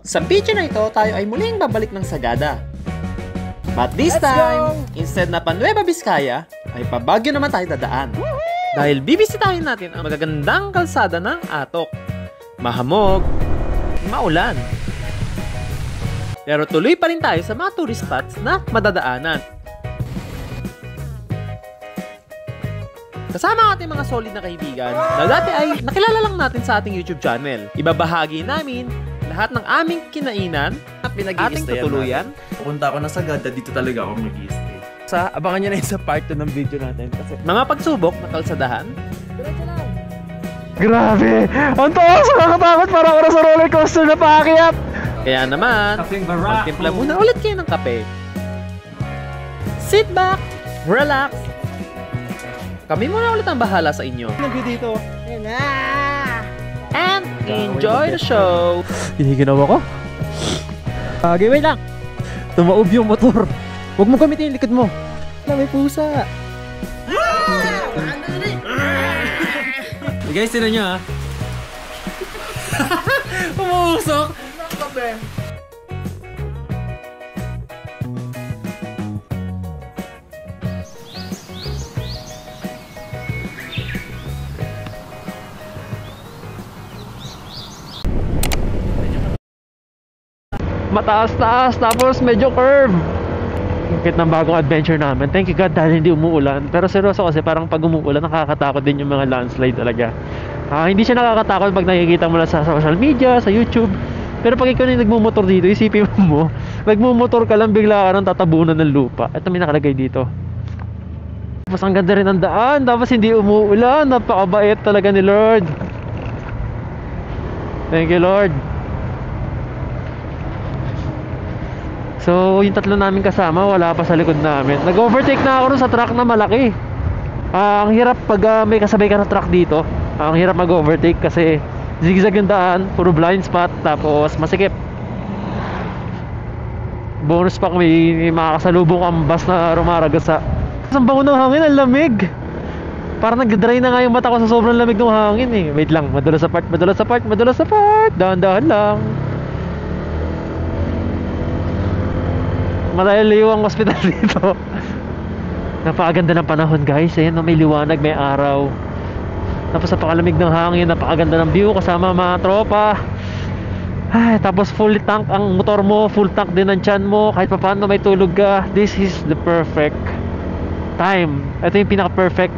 Sa video na ito, tayo ay muling babalik ng Sagada. But this time, instead na pa Nueva Vizcaya, ay pa Baguio naman tayo dadaan. Dahil bibisitahin natin ang magagandang kalsada ng Atok. Mahamog, maulan. Pero tuloy pa rin tayo sa mga tourist spots na madadaanan. Kasama ang ating mga solid na kaibigan na dati ay nakilala lang natin sa ating YouTube channel. Ibabahagi namin lahat ng aming kinainan at ating tutuluyan. Pupunta ako na Sagada, dito talaga ako mag-i-stay. Abangan nyo na yun sa part 2 ng video natin. Kasi Mga pagsubok na kalsadahan. grabe! Ang taas! Nakakatakot! Parang ako sa roller coaster na paakyat! Kaya naman, magtimpla muna ulit kayo ng kape. Sit back, relax. Kami muna ulit ang bahala sa inyo. Nag-view dito. And enjoy the show! Hindi ginawa ko. Wait lang. Tumaob yung motor. Huwag mo gamitin yung likod mo. May pusa. Guys, tinan nyo ha. Umuusok. Mataas-taas, tapos medyo curve. Bakit ng bagong adventure namin. Thank you God dahil hindi umuulan. Pero seryoso kasi parang pag umuulan nakakatakot din yung mga landslide talaga. Hindi siya nakakatakot pag nakikita mo lang sa social media, sa YouTube. Pero pag ikaw na yung nagmumotor dito, isipin mo, nagmumotor ka lang, bigla ka nang tatabunan ng lupa. Ito may nakalagay dito. Tapos ang ganda rin ng daan, tapos hindi umuulan. Napakabait talaga ni Lord. Thank you Lord. So, yung tatlo namin kasama, wala pa sa likod namin. Nag-overtake na ako rin sa truck na malaki. Ang hirap pag may kasabay ka na truck dito. Ang hirap mag-overtake kasi zigzag yung daan, puro blind spot, tapos masikip. Bonus pa kung may makakasalubong ang bus na rumaragasa. Ang bango ng hangin, ang lamig. Parang nag-dry na nga yung mata ko sa sobrang lamig ng hangin eh. Wait lang, madulas sa part. Dahan-dahan lang. Malayo ang hospital dito. Napakaganda ng panahon guys. Ayan, may liwanag, may araw. Tapos napakalamig ng hangin. Napakaganda ng view kasama mga tropa. Ay, tapos full tank ang motor mo. Full tank din ang tiyan mo. Kahit pa paano may tulog ka. This is the perfect time. Ito yung pinaka-perfect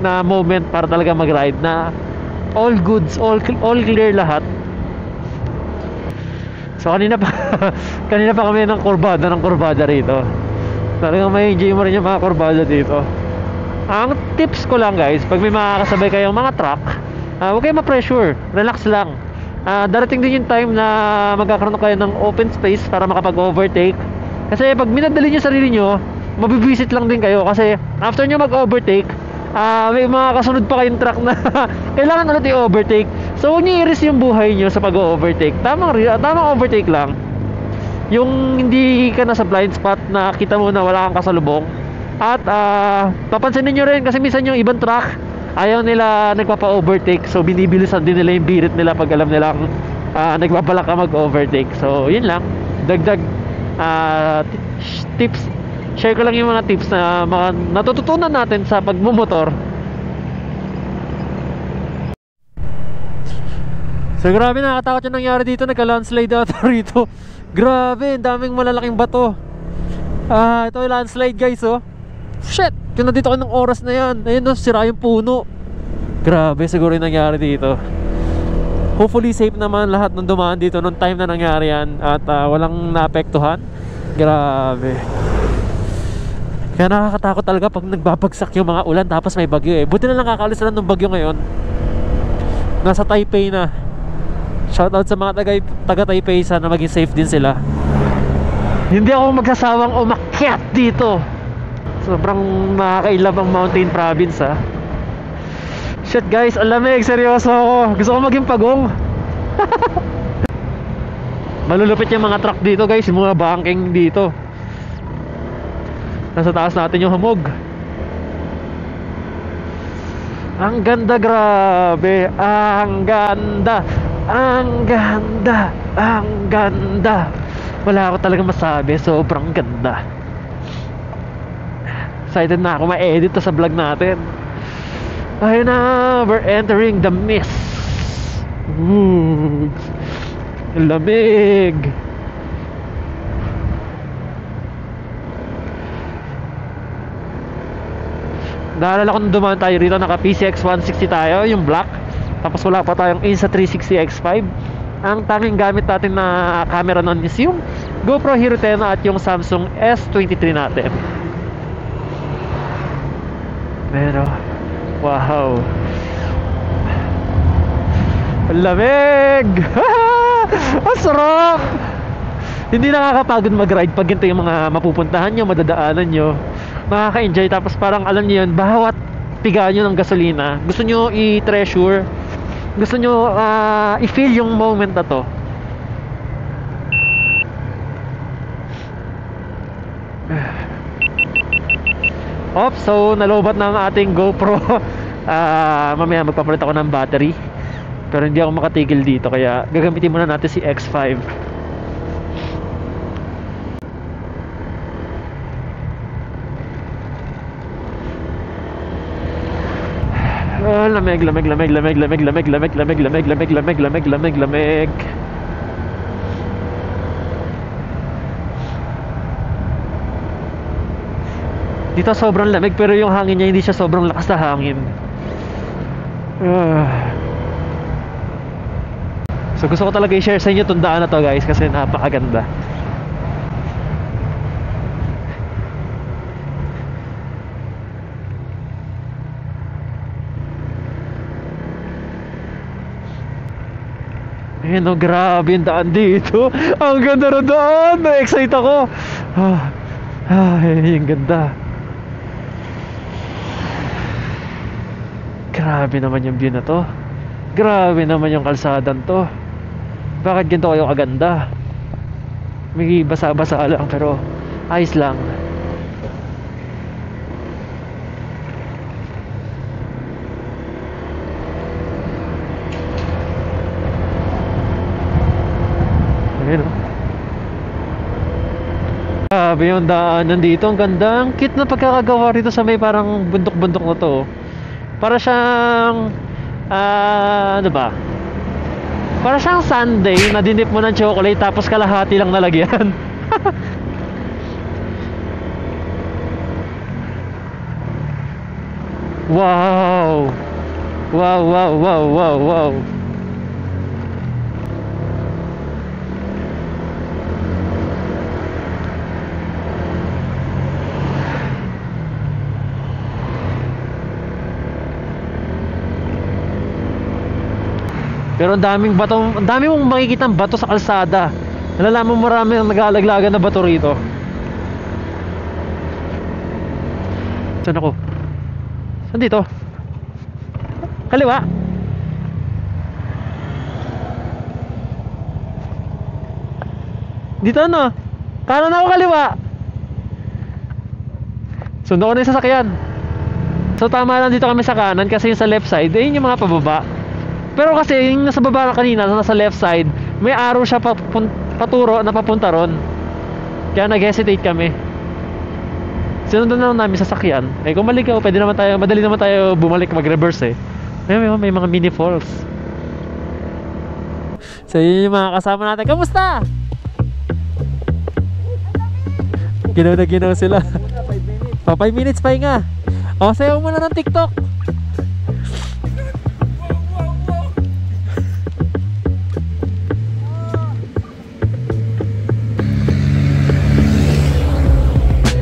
na moment para talaga mag-ride. Na all goods, all clear lahat. So kanina pa kami ng kurbada rito. Talagang may enjoy mo rin yung mga kurbada dito. Ang tips ko lang guys, pag may makakasabay kayong mga truck, huwag kayong ma-pressure, relax lang. Darating din yung time na magkakaroon kayo ng open space para makapag-overtake. Kasi pag minadali nyo sarili nyo, mabibisit lang din kayo. Kasi after nyo mag-overtake, may mga kasunod pa kayong truck na kailangan ulit i-overtake. So huwag nyo i-risk yung buhay nyo sa pag-overtake. Tamang overtake lang. Yung hindi ka na sa blind spot na kita mo na wala kang kasalubong. At papansinin nyo rin kasi minsan yung ibang truck ayaw nila nagpapa-overtake. So binibilisan din nila yung birit nila pag alam nilang nagbabalak ka mag-overtake. So yun lang. Dagdag tips. Share ko lang yung mga tips na mga natututunan natin sa pagmumotor. So grabe, nakakatakot yung nangyari dito. Nagka-landslide ata rito. Grabe, ang daming malalaking bato. Ito yung landslide guys oh. Shit, kung nandito ko ng oras na yan. Ayun no, sira yung puno. Grabe siguro yung nangyari dito. Hopefully safe naman lahat ng dumaan dito nung time na nangyari yan. At walang naapektuhan. Grabe. Kaya nakakatakot talaga pag nagbabagsak yung mga ulan tapos may bagyo eh. Buti na lang kakaalis na ng bagyo ngayon. Nasa Taipei na. Shoutout sa mga taga Taipei, sana maging safe din sila. Hindi ako magsasawang umakyat dito. Sobrang nakakailab ang mountain province ha. Shit guys, ang lamig, seryoso ako. Gusto ko maging pagong. Malulupit yung mga truck dito guys, yung mga banking dito. Nasa taas natin yung hamog. Ang ganda, grabe. Ang ganda. Ang ganda! Ang ganda! Wala ako talaga masabi, sobrang ganda. Excited na ako ma-edit to sa vlog natin. Ayun na, we're entering the mist. Ooh, lamig. Naalala ko nung dumaan tayo rito, naka PCX 160 tayo, yung black. Tapos wala pa tayong Insta360 X5. Ang tanging gamit natin na camera nun is yung GoPro Hero 10 at yung Samsung S23 natin. Pero wow, ang lamig. Ang sarap. Hindi nakakapagod mag-ride pag ganito yung mga mapupuntahan nyo, madadaanan nyo. Makaka-enjoy, tapos parang alam nyo yun, bawat piga nyo ng gasolina gusto nyo i-treasure, gusto nyo i-feel yung moment na to. So nalobat na ang ating GoPro. Mamaya magpapalit ako ng battery, pero hindi ako makatigil dito, kaya gagamitin muna natin si X5. Lamig. Dito sobrang lamig, pero yung hangin niya hindi siya sobrang lakas na hangin. So gusto ko talaga i-share sa inyo itong daan na to, guys, kasi napakaganda. Ayun, oh, grabe yung daan dito. Ang ganda na daan. Na-excite ako. Yung ganda. Grabe naman yung view na to. Grabe naman yung kalsadan to. Bakit ganito kayo kaganda? May basa-basa lang, pero ayos lang. Ayun, oh. Grabe yung daanan dito. Ang ganda. Ang cute na pagkakagawa rito sa may parang bundok-bundok na to. Para siyang ano ba? Para siyang sundae na dinip mo ng chocolate tapos kalahati lang nalagyan. Wow. Wow. Pero ang daming bato, ang dami mong makikitang bato sa kalsada. Nalalaman mo marami ang nag-aalaglagan na bato rito. Saan ako? Saan dito? Kaliwa? Dito ano? Kanan ako, kaliwa? Sundo ko na yung sasakyan. So tama lang dito kami sa kanan, kasi yung sa left side, yun yung mga pababa. Pero kasi yung nasa baba kanina, nasa left side, may arrow siya paturo na papunta ron. Kaya nag-hesitate kami. Sinundan na lang namin sasakyan. Eh kung maligaw, pwede naman tayo, madali naman tayo bumalik, mag-reverse eh. May mga mini falls. So yun yung mga kasama natin. Kamusta? Ginaw sila. 5 minutes pa nga. O, sayaw muna ng TikTok.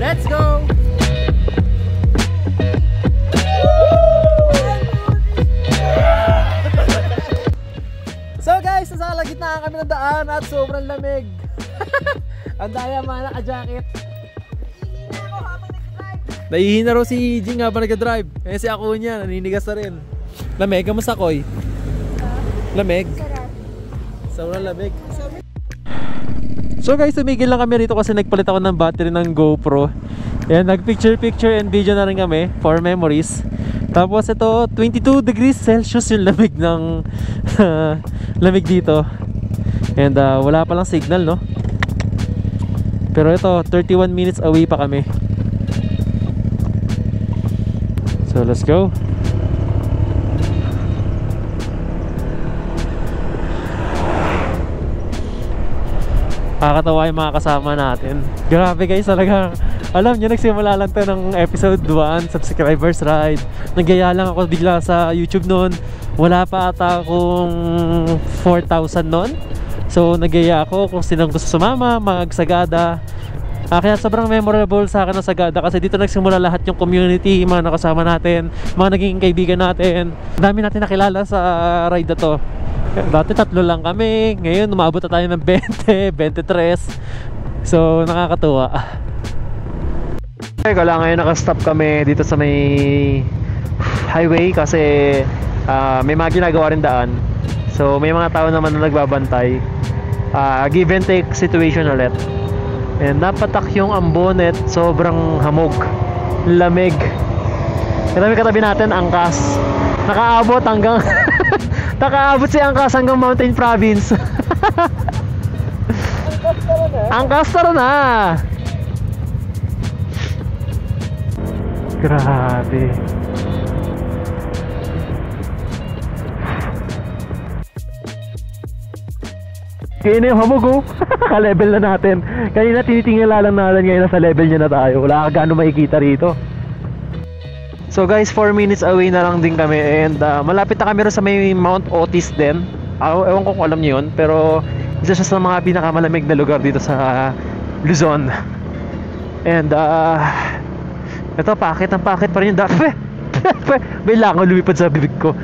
Let's go! So guys, nasa kalagitnaan kami ng daan at sobrang lamig. Ang daya mga naka-jacket. Nahihina raw si Jing habang nag-drive. Eh si ako niya, naninigas na rin. Lamig, kamusta Koy? Lamig? Sobrang lamig. So guys, tumigil lang kami rito kasi nagpalit ako ng battery ng GoPro. Ayan, nag-picture and video na rin kami for memories. Tapos ito, 22 degrees Celsius yung lamig ng lamig dito. And wala palang signal, no? Pero ito, 31 minutes away pa kami. So let's go. Nakakatawa yung mga kasama natin. Grabe guys, talagang alam nyo, nagsimula lang to ng episode 1, subscribers ride. Nagyaya lang ako bigla sa YouTube noon. Wala pa ata akong 4,000 noon. So nagyaya ako kung sinong gusto sumama, magsagada. Kaya sobrang memorable sa akin ang Sagada kasi dito nagsimula lahat yung community, mga nakasama natin, mga naging kaibigan natin. Dami natin nakilala sa ride na to. Dati 3 lang kami, ngayon umabot na tayo ng 20, 23. So nakakatuwa. Wala, ngayon nakastop kami dito sa may highway kasi may mga ginagawa rin daan. So may mga tao naman na nagbabantay. Give and take situation ulit. And napatak yung ambonet, sobrang hamog, lamig. Katabi natin, angkas. Nakaabot hanggang nakaabot si angkas hanggang Mountain Province. Angkas tara na. Grabe. Kaya na yung hamog, oh. Ka-level na natin. Kanina tinitingala lang natin, ngayon nasa level niya na tayo. Wala ka gano'ng makikita rito. So guys, 4 minutes away na lang din kami. And malapit na kami rin sa may Mount Otis din. Ewan ko kung alam niyo yun. Pero isa siya sa mga pinakamalamig na lugar dito sa Luzon. And ito, pakit pa rin yung dati. May langaw lumipad sa bibig ko.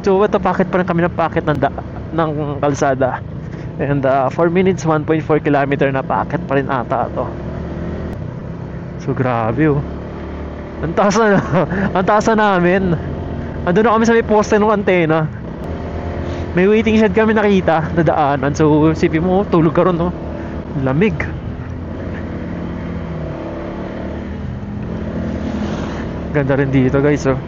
So ito, pakit pa rin kami ng pakit ng kalsada. And 4 minutes, 1.4 kilometer na packet pa rin ata to. So grabe, oh. Ang taas na ang taas na namin. Andun na kami sa may poste ng antena. May waiting shed kami nakita na daanan. So sipin mo, tulog ka ron, no? Lamig. Ganda rin dito guys, oh.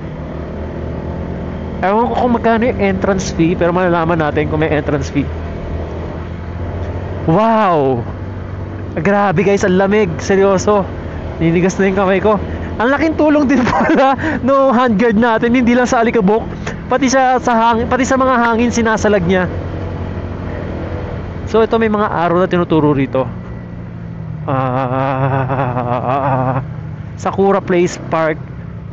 Ewan ko kung magkano yung entrance fee, pero malalaman natin kung may entrance fee. Wow! Grabe guys, ang lamig. Seryoso. Ninigas na yung kamay ko. Ang laking tulong din pala no handguard natin. Hindi lang sa alikabok, pati sa hangin, pati sa mga hangin sinasalag niya. So ito, may mga araw na tinuturo rito. Sakura Place Park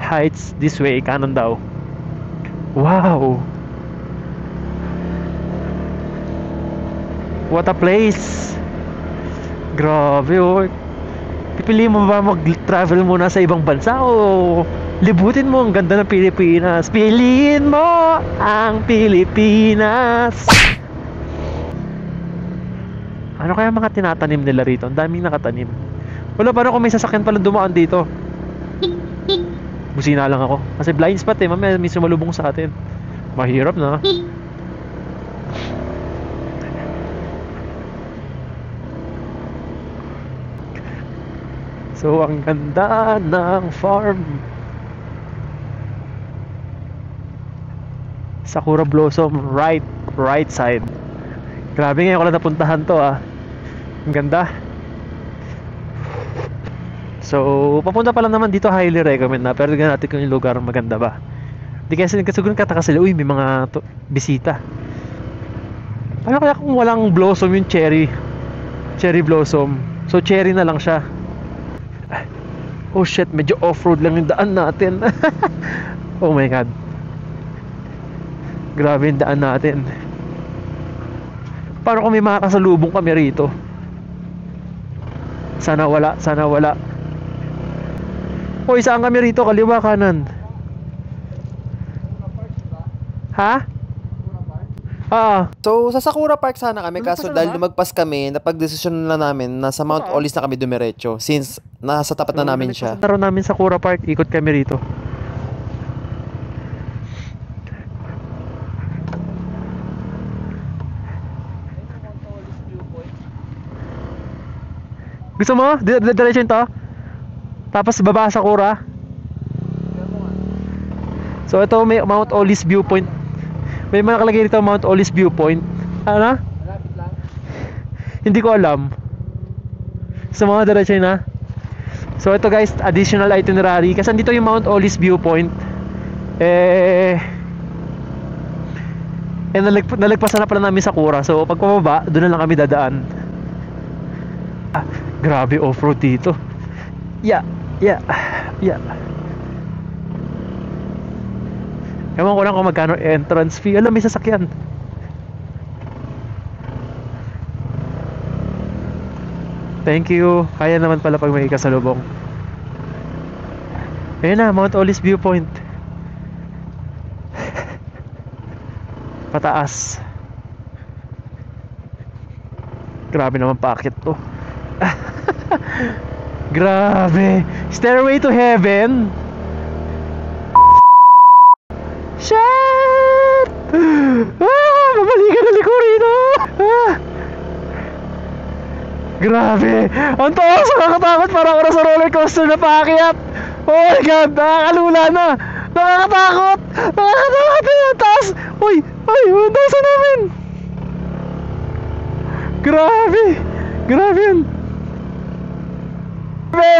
Heights this way, kanan daw. Wow! What a place! Grabe, oh. Pipili mo ba mag-travel muna sa ibang bansa o libutin mo ang ganda ng Pilipinas? Piliin mo ang Pilipinas! Ano kaya mga tinatanim nila rito? Ang daming nakatanim. Wala, parang kung may sasakyan pala dumaan dito. Busina lang ako kasi blind spot eh. Mamaya may sumalubong sa atin. Mahirap na. So, ang ganda ng farm. Sakura Blossom, right side. Grabe, ngayon ko lang napuntahan to, ah. Ang ganda. So, papunta pa lang naman dito, highly recommend na. Pero tignan natin kung yung lugar maganda ba. Di kasi siguro kataka sila, uy, may mga bisita. Paano kaya kung walang blossom yung cherry blossom? So, cherry na lang siya. Oh shit, medyo off-road lang yung daan natin. Oh my god. Grabe yung daan natin. Paano kung may mga kasalubong kami rito? Sana wala, sana wala. Hoy, saan kami rito? Kaliwa, kanan? Ha? So, sa Sakura Park sana kami, kaso dahil lumagpas kami, napag-desisyon na namin na sa Mount Olis na kami dumiretso since nasa tapat na namin siya. Taro namin sa Sakura Park, ikot kami rito. Gusto mo? Diretso yun to? Tapos baba sa Sakura? So ito may Mount Olis Viewpoint. May mga nakalagay dito Mount Olis Viewpoint. Ano? Hindi ko alam. Sa mga diretso na. So ito guys, additional itinerary. Kasi dito yung Mount Olis Viewpoint. Nalagpasan na pala namin sa Sakura. So pag pababa, doon na lang kami dadaan. Grabe off-road dito. Yeah. Ewan ko lang kung magkano entrance fee. Alam, may sasakyan. Thank you. Kaya naman pala pag may kasalubong. Ayun na, Mount Olis Viewpoint. Pataas. Grabe naman paakit to. Grabe. Stairway to Heaven. Shit! Mabalikan na liko rito. Grabe. Ang taas, nakakatakot. Parang ako nasa roller coaster na paakyat. Oh my God, nakakalula na. Nakakatakot. Nakakatakot na yung taas. Uy, ang taas namin. Grabe. Grabe yun.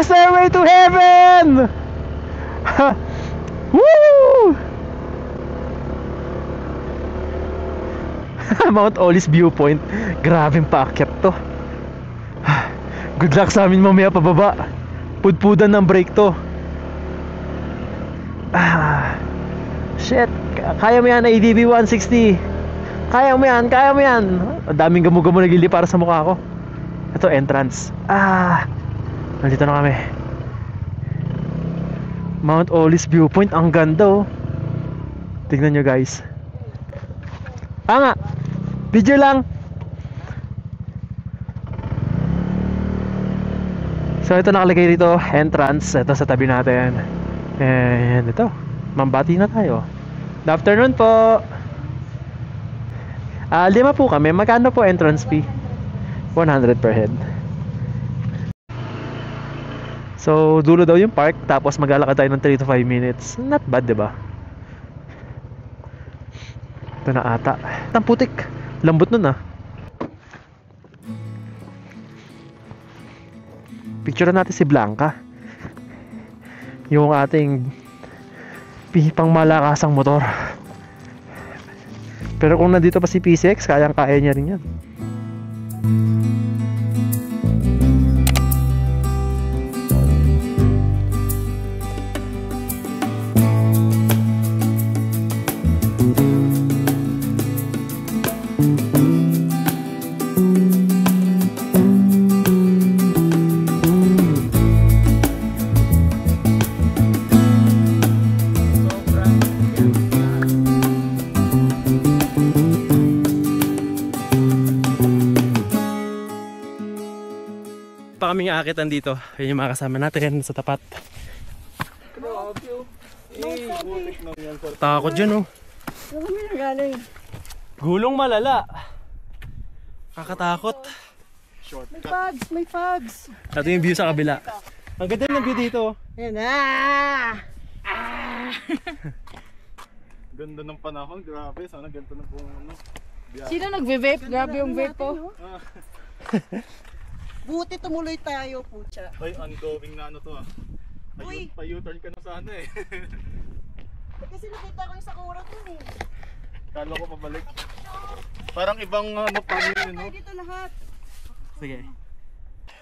Stairway to Heaven. Woo! Mount Olis Viewpoint. Grabing paakyat to. Good luck sa amin mamaya pababa. Pudpudan ng brake to. Shit. Kaya mo yan, ADB 160. Kaya mo yan. Ang daming gamo-gamo nagili para sa mukha ko. Ito entrance. Nandito na kami. Mount Olis Viewpoint. Ang ganda oh. Tignan nyo guys. Nga, video lang. So ito nakalagay dito, entrance. Ito sa tabi natin. And ito, mambati na tayo. Good afternoon po. 5 po kami. Magkano po entrance fee? 100 per head. So dulo daw yung park. Tapos maglalakad tayo ng 3 to 5 minutes. Not bad, diba? Ito na ata. Ang putik. Lambot nun ah. Picture natin si Blanca. Yung ating pang malakasang motor. Pero kung nandito pa si PCX, kayang-kaya niya rin yan. Kaming aakitan dito. Ayun yung mga kasama natin sa tapat. Takot dyan oh. Gulong malala. Kakatakot. May fogs. Ito yung view sa kabila. Ang ganda ng view dito. Ayan na. Ganda ng panahon, grabe. Sana ganito na po ano. Sino nagve-vape? Grabe yung vape po. Buti tumuloy tayo, pucha. Ay, ongoing na ano to ah. Ayun, pa-U-turn ka na sana eh. Kasi nakita ko yung Sakura dun eh. Kala ko pabalik. Parang ibang ano pa yun, no? Dito lahat. Sige.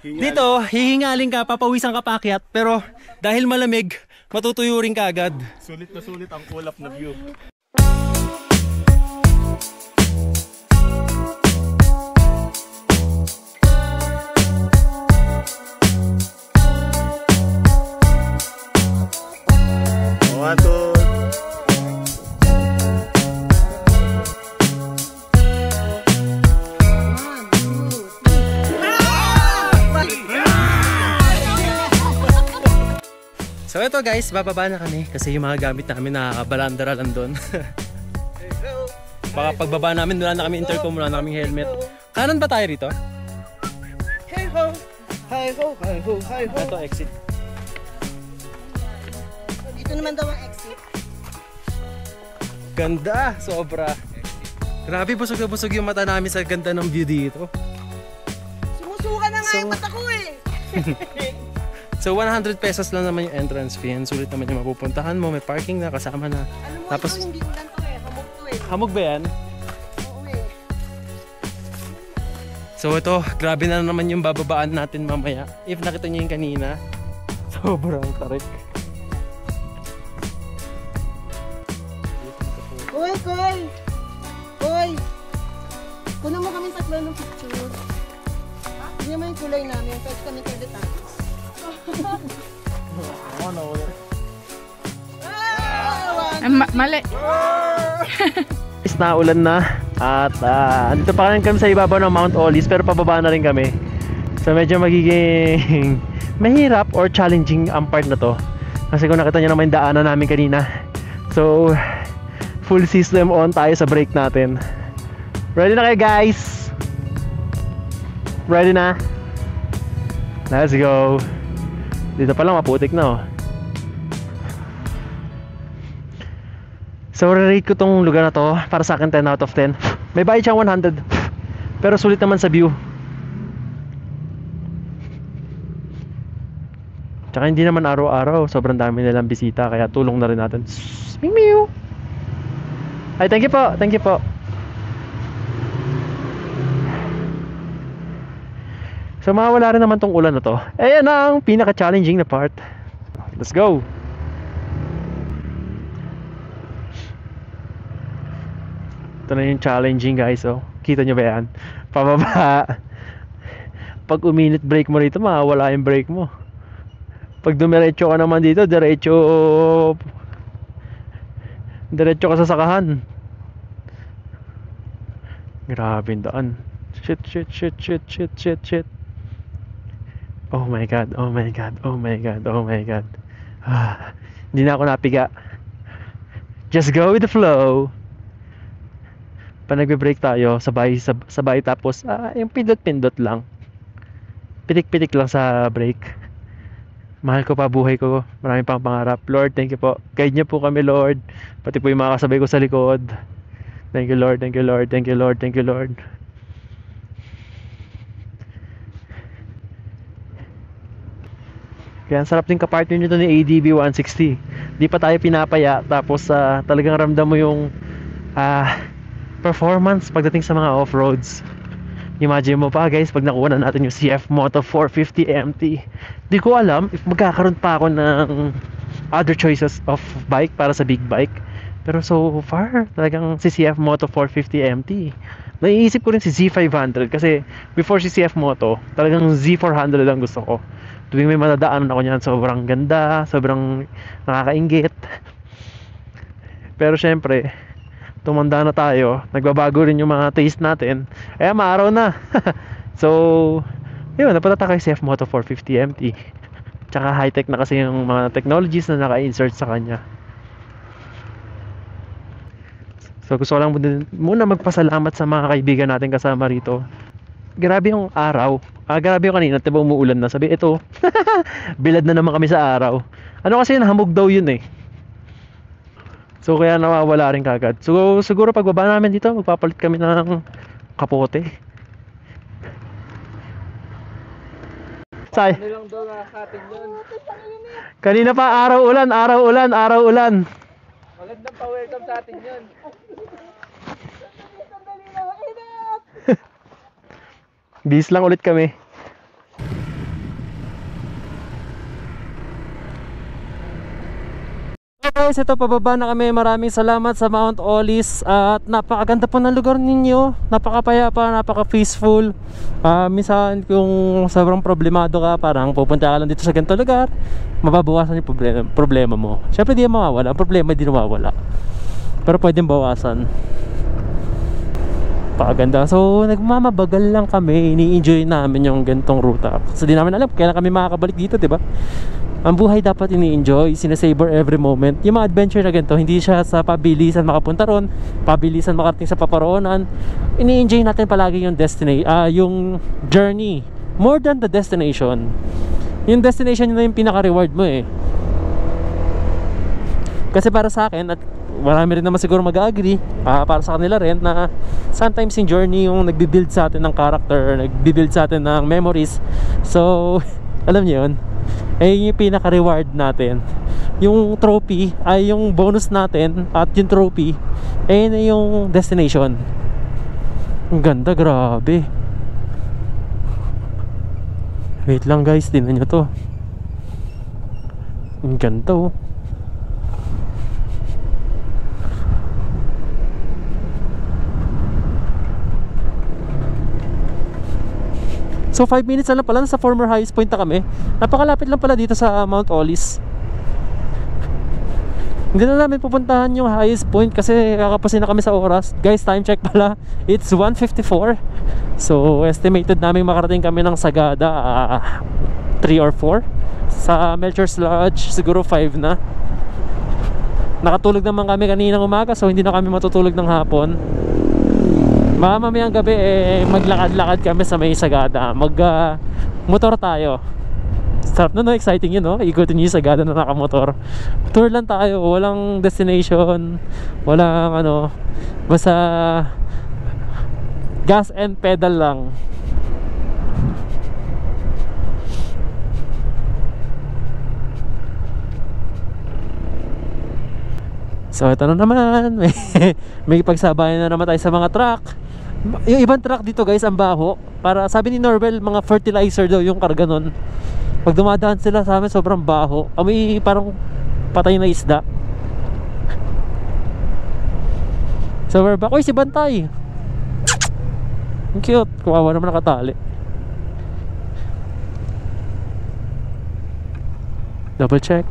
Dito, hihingalin ka, papawisan ka paakyat. Pero dahil malamig, matutuyo rin ka agad. Sulit na sulit ang ulap na view. So ito guys, bababa na kami kasi yung mga gamit namin nakakabalandara lang doon. Baka pagbaba namin, wala na kami intercom, wala na kaming helmet. Kanan ba tayo rito? Hey ho! Hi ho! Hi ho! Hi ho! Ito exit. Dito naman daw ang exit. Ganda, sobra. Grabe, busog na busog yung mata namin sa ganda ng view dito. Sumusuka na nga yung mata ko eh. So 100 pesos lang naman yung entrance fee. Ang sulit naman yung mapupuntahan mo. May parking na, kasama na. Alam mo, Tapos, ito, hindi ulan to eh. Hamog to eh. hamog ba yan? Oo eh. So ito, grabe na naman yung bababaan natin mamaya. If nakita nyo yung kanina, sobrang tarik. Koy, Koy! Koy! Kunan mo kami tatlo ng picture. Tignan mo yung kulay namin. Pwede kami kayo detalles. Mali. Is na ulan na at dito pa kami sa ibabaw ng Mount Olis pero pababa na rin kami. So medyo magiging mahirap or challenging ang part na to. Kasi kung nakita nyo naman yung daanan namin kanina. So full system on tayo sa brake natin. Ready na kayo guys? Ready na? Let's go. Dito pa lang maputik na oh. So rate ko tong lugar na to. Para sa akin 10 out of 10. May bayad siyang 100. Pero sulit naman sa view. Tsaka hindi naman araw-araw. Sobrang dami nilang bisita. Kaya tulong na rin natin. Meow. Ay, thank you po. Thank you po. So mawala rin naman tong ulan na to. Ayan ang pinaka-challenging na part. Let's go. Ito na yung challenging guys. Oh. Kita nyo ba yan? Pababa. Pag uminit brake mo rito, mawala yung brake mo. Pag dumiretso ka naman dito, diretso ka sa sakahan. Grabe yung daan. Shit. Oh my god, oh my god, oh my god, oh my god. Hindi na ako napiga. Just go with the flow. Pag nagbe-brake tayo, sabay tapos yung pindot-pindot lang. Pitik-pitik lang sa brake. Mahal ko pa buhay ko. Maraming pang pangarap. Lord, thank you po. Guide niyo po kami, Lord. Pati po yung mga kasabay ko sa likod. Thank you, Lord. Thank you, Lord. Thank you, Lord. Thank you, Lord. Kaya ang sarap din kapartner nyo ni ADB 160. Di pa tayo pinapaya. Tapos talagang ramdam mo yung performance pagdating sa mga off-roads. Imagine mo pa guys, pag nakuha na natin yung CF Moto 450 MT. Di ko alam if magkakaroon pa ako ng other choices of bike para sa big bike. Pero so far, talagang si CF Moto 450 MT. Naiisip ko rin si Z500 kasi before si CF Moto, talagang Z400 lang gusto ko. Tuwing may madadaanan ako niyan, sobrang ganda, sobrang nakakainggit. Pero syempre, tumanda na tayo, nagbabago rin yung mga taste natin. Maaraw na. So, yun, napunta tayo kay CF Moto 450 MT. Tsaka high-tech na kasi yung mga technologies na naka-insert sa kanya. So, gusto ko lang muna magpasalamat sa mga kaibigan natin kasama rito. Grabe yung araw. Grabe yung kanina, diba umuulan na. Sabi, ito, bilad na naman kami sa araw. Ano kasi hamog daw yun eh. So kaya nawawala rin kagad. So siguro pagbaba namin dito, magpapalit kami ng kapote. Say. Kanina pa araw ulan. Magandang pa-welcome sa atin yun. Bis lang ulit kami. Guys, ito pababa na kami. Maraming salamat sa Mount Olis. At napakaganda po ng lugar ninyo. Napakapayapa, napaka-peaceful. Minsan kung sobrang problemado ka, parang pupunta ka lang dito sa ganito lugar, mababawasan yung problema mo. Syempre di mawawala. Ang problema di nawawala. Pero pwedeng bawasan. Napakaganda. So nagmamabagal lang kami. Ini-enjoy namin yung gantong ruta. Kasi di namin alam kailan kami makakabalik dito, diba? Ang buhay dapat ini-enjoy, sinasavor every moment. Yung mga adventure na ganito, hindi siya sa pabilisan makapunta ron, pabilisan makarating sa paparoonan. Ini-enjoy natin palagi yung yung journey more than the destination. Yung destination na yung pinaka-reward mo eh. Kasi para sa akin, at marami rin naman siguro mag-agree, para sa kanila rin, na sometimes in journey yung nagbi-build sa atin ng character, nagbi-build sa atin ng memories. So alam niyo yun, yung pinaka-reward natin. Yung trophy ay yung bonus natin, at yung trophy ay yung destination. Ang ganda, grabe. Wait lang guys, tingnan nyo to. Ang ganda oh. So 5 minutes na lang pala, nasa former highest point na kami. Napakalapit lang pala dito sa Mount Olis. Hindi na namin pupuntahan yung highest point kasi kakapasin na kami sa oras. Guys, time check pala, it's 1:54. So estimated namin makarating kami ng Sagada 3 or 4. Sa Melchor's Lodge siguro 5 na. Nakatulog naman kami kaninang umaga, so hindi na kami matutulog ng hapon. Mamayang gabi maglakad-lakad kami sa may Sagada. Motor tayo. Sarap na, no? Exciting yun, no? Ikutin nyo yung Sagada na nakamotor. Tour lang tayo, walang destination, walang ano, basta gas and pedal lang. So ito na naman, may pagsabayan na naman tayo sa mga truck. Yung ibang truck dito guys, ang baho. Para sabi ni Norwell, mga fertilizer daw yung karga nun. Pag dumadaan sila sa amin, sobrang baho. Amoy parang patay na isda. So we're back. Uy, si Bantay. Ang cute. Kawawa naman nakatali. Double check.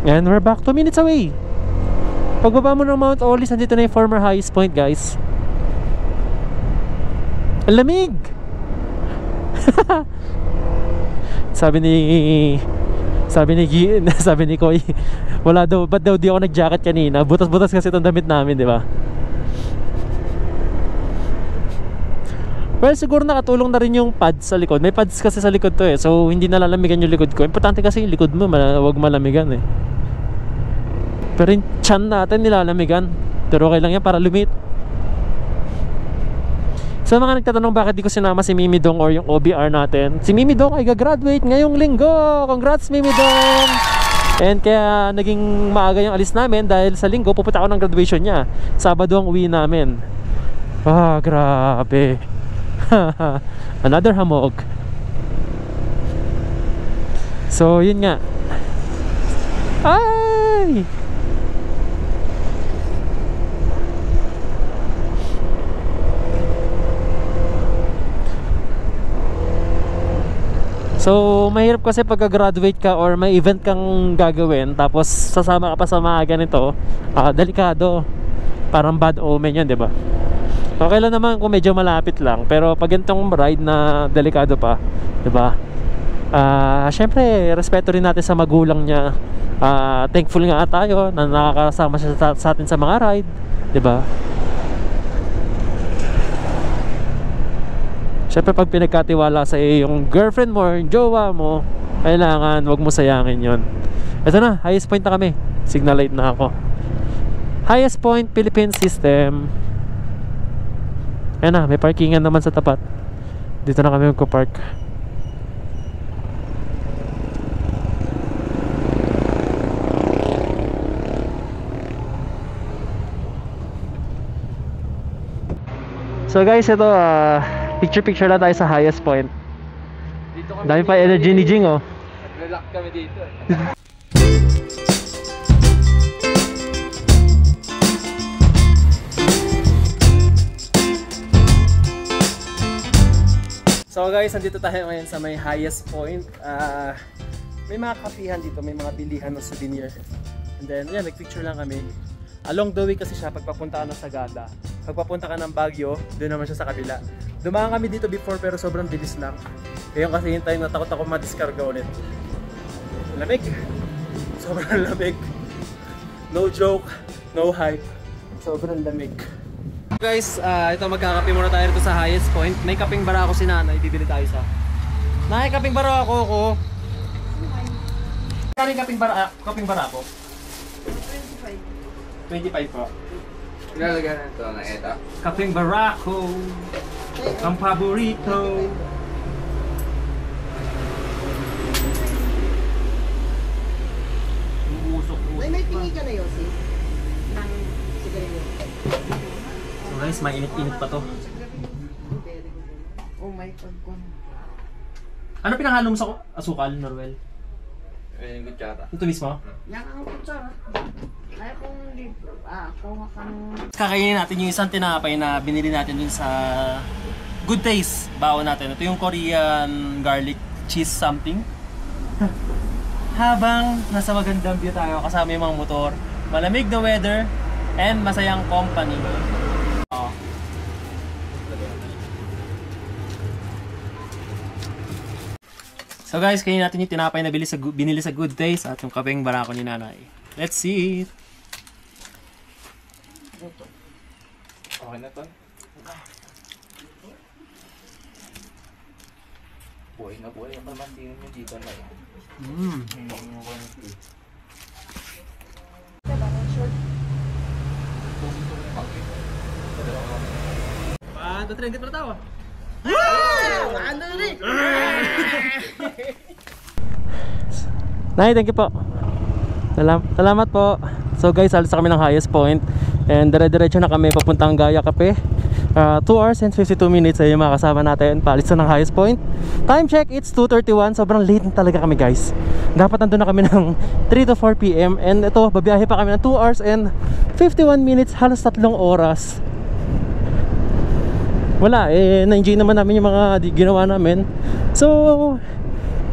And we're back 2 minutes away. Pagbaba mo ng Mount Olis, nandito na yung former highest point guys. Ang lamig. Sabi ni Koy, wala daw, ba't daw di ako nag-jacket kanina? Butas-butas kasi itong damit namin, di ba? Well, siguro nakatulong na rin yung pads sa likod. May pads kasi sa likod to eh. So hindi nalalamigan yung likod ko. Importante kasi yung likod mo, wag malamigan eh. Pero yung tiyan natin nilalamigan. Pero okay lang yan para lumit. Sa mga nagtatanong bakit di ko sinama si Mimi Dong or yung OBR natin, si Mimi Dong ay gagraduate ngayong linggo. Congrats Mimi Dong! And kaya naging maaga yung alis namin dahil sa linggo pupunta ako ng graduation niya. Sabado ang uwi namin. Grabe. Another hamog. So yun nga. Ay! So mahirap kasi pagka-graduate ka or may event kang gagawin tapos sasama ka pa sa mga ganito, delikado. Parang bad omen yun, di ba? Okay lang naman kung medyo malapit lang, pero pag ganitong ride na delikado pa, di ba? Syempre, respeto rin natin sa magulang niya. Thankful nga tayo na nakakasama siya sa atin sa mga ride, di ba? Syempre pag pinagkatiwala sa iyo yung girlfriend mo or yung jowa mo, kailangan wag mo sayangin yon. Ito na, highest point na kami. Signal light na ako. Highest point, Philippine System. Ayan na, may parkingan naman sa tapat. Dito na kami magko-park. So guys, ito picture lang tayo sa highest point. Dami pa energy ni Jing, oh. Relax kami dito. So guys, nandito tayo ngayon sa may highest point. May mga kapihan dito, may mga bilihan ng souvenir. And then, yan, nagpicture lang kami. Along the way kasi siya, pagpapunta ka ng Sagada. Pagpapunta ka ng Baguio, doon naman siya sa kabila. Dumaan kami dito before pero sobrang bilis lang. Ngayon kasi yung time natakot ako madiskarga ulit. Lamig. Sobrang lamig. No joke, no hype. Sobrang lamig. Guys, ito magkakape muna tayo dito sa highest point. May kapeng barako si nanay, bibili tayo sa Nay, kaping bara ako. Kano yung kaping bara ako? 25 po. Ilalagyan na ito na ito. Kaping barako. Ang paborito. May pingi ka na, Yossi? Ng sigarilyo. So guys, mainit-init pa to. Oh my God. Ano pinahalo mo sa asukal, Norwell? Yung kutsara. Ito mismo? Yan ang kutsara. Ay, kung libro. Kuha ka ng... Kakainin natin yung isang tinapay na binili natin dun sa Good Taste. Baon natin. Ito yung Korean garlic cheese something. Habang nasa magandang view tayo kasama yung mga motor, malamig na weather, and masayang company. Oh. So guys, kainin natin yung tinapay na binili sa Good Taste at yung kapeng barako ni nanay. Let's see it! Okay na to. Buhay na buhay. Ang naman tingin nyo dito na eh. Paano trendit pa na tawa? Nay, thank you po. Salamat po. So guys, alis kami ng highest point and dire-diretso na kami papuntang Gaya Cafe. 2 hours and 52 minutes ay yung makasama natin. Paalis na ng highest point. Time check, it's 2:31. Sobrang late na talaga kami guys. Dapat nandun na kami ng 3 to 4 PM. And ito, babiyahe pa kami ng 2 hours and 51 minutes. Halos 3 oras. Wala, na-enjoy naman namin yung mga ginawa namin. So